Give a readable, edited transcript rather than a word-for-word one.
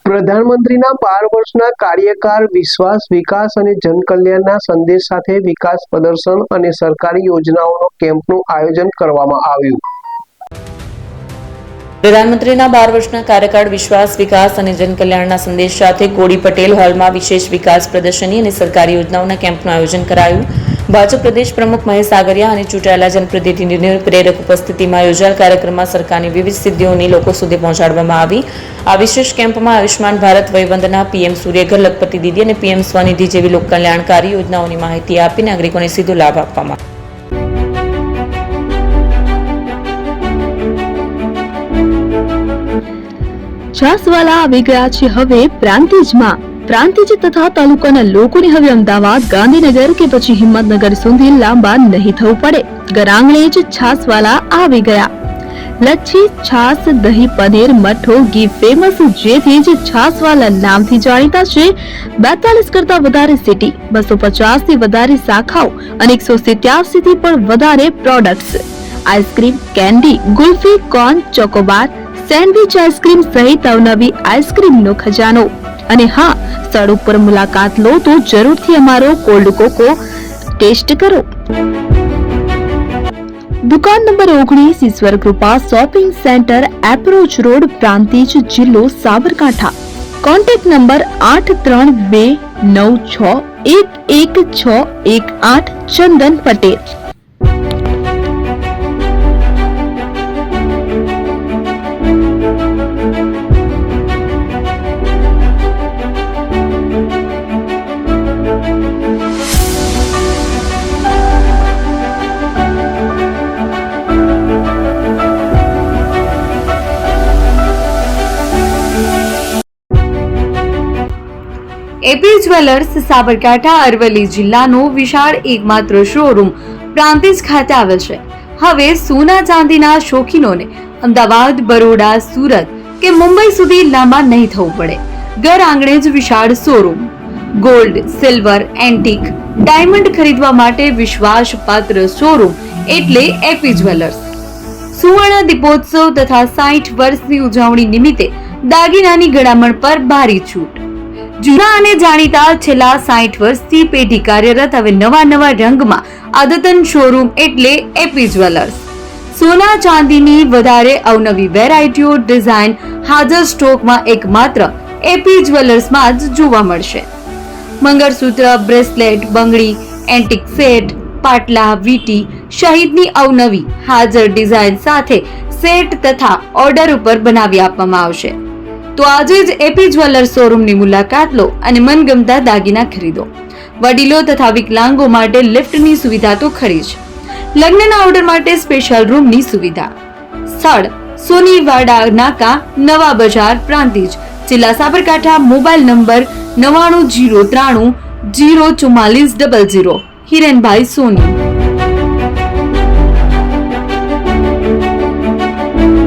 પ્રધાનમંત્રીના 12 વર્ષના કાર્યકાળ, વિશ્વાસ, વિકાસ અને જનકલ્યાણના સંદેશ સાથે વિકાસ પ્રદર્શન અને સરકારી યોજનાઓનો કેમ્પનું આયોજન કરવામાં આવ્યું। પ્રધાનમંત્રીના 12 વર્ષના કાર્યકાળ, વિશ્વાસ, વિકાસ અને જનકલ્યાણના સંદેશ સાથે કોડી પટેલ હોલમાં વિશેષ વિકાસ પ્રદર્શની અને સરકારી યોજનાઓના કેમ્પનું આયોજન કરાયું। ભાજપ પ્રદેશ પ્રમુખ મહેશ સાગરિયા અને ચૂંટાયેલા જનપ્રતિનિધિઓની પ્રેરક ઉપસ્થિતિમાં યોજાયેલ કાર્યક્રમમાં સરકારની વિવિધ સિદ્ધિઓની લોકો સુધી પહોંચાડવામાં આવી। આ વિશેષ કેમ્પમાં આયુષ્માન ભારત, વયવંદના, પીએમ સૂર્યઘર, લખપતિ દીદી અને પીએમ સ્વનિધિ જેવી લોકકલ્યાણકારી યોજનાઓની માહિતી આપી નાગરિકોને સીધો લાભ આપવામાં છાસવાલા આવી ગયા છે હવે પ્રાંતિજમાં। પ્રાંતિજ તથા તાલુકાના લોકોને હવે અમદાવાદ, ગાંધીનગર કે પછી હિંમતનગર સુધી લાંબા નહીં થવું પડે। ઘર આંગણે જ છાસવાલા આવી ગયા। લચ્છી, છાસ, દહીં, પનીર, મઠ્ઠો, ઘી ફેમસ, જેથી જ છાસવાલા નામથી જાણીતા છે। 42 કરતા વધારે સિટી, 250 થી વધારે શાખાઓ અને 187 થી પણ વધારે products. Ice cream, candy, kulfi, corn, Chocobar, sandwich ice cream સહિત અવનવી આઈસ્ક્રીમનો ખજાનો। અને હા, સ્થળ ઉપર મુલાકાત લો તો જરૂરથી અમારો કોલ્ડ કોકો ટેસ્ટ કરો। દુકાન number 19, Ishwar Krupa shopping centre, approach road, Prantij, જિલ્લો Sabarkantha. Contact number 8329611618 Chandan Patel. AP jewellers Sabarkantha Aravalli જિલ્લાનો વિશાળ એકમાત્ર શોરૂમ પ્રાંતિજ ખાતે આવેલ છે। હવે સોના ચાંદીના શોખીનોને અમદાવાદ, બરોડા, સુરત કે મુંબઈ સુધી લાંબા નહીં થવું પડે। ઘર આંગણે જ વિશાળ showroom. Gold, silver, antique, diamond ખરીદવા માટે વિશ્વાસપાત્ર શોરૂમ એટલે એપી જ્વેલર્સ। સુવર્ણ દીપોત્સવ તથા 60 વર્ષની ઉજવણી નિમિત્તે દાગીનાની ગળામણ પર ભારી છૂટ। જૂના અને જાણીતા છેલ્લા 60 વર્ષથી પેઢી કાર્યરત હવે નવા રંગમાં અદ્યતન શોરૂમ એટલે એપી જ્વેલર્સ। સોના ચાંદીની વધારે અવનવી વેરાયટીઓ, ડિઝાઇન હાજર સ્ટોકમાં એકમાત્ર એપી જ્વેલર્સમાં જ જોવા મળશે। મંગળસૂત્ર, બ્રેસલેટ, બંગડી, એન્ટિક સેટ, પાટલા, વીટી સહિતની અવનવી હાજર ડિઝાઇન સાથે સેટ તથા ઓર્ડર ઉપર બનાવી આપવામાં આવશે। તો આજે જ એપી જ્વેલર્સ શોરૂમની મુલાકાત લો અને મનગમતા દાગીના ખરીદો। વડીલો તથા વિકલાંગો માટે લિફ્ટની સુવિધા તો ખરી જ, લગ્નના ઓર્ડર માટે સ્પેશિયલ રૂમની સુવિધા। સ્થળ સોનીવાડા નાકા, નવા બજાર, પ્રાંતિજ, જિલ્લા સાબરકાંઠા। Mobile number 9903004400। હિરેનભાઈ સોની।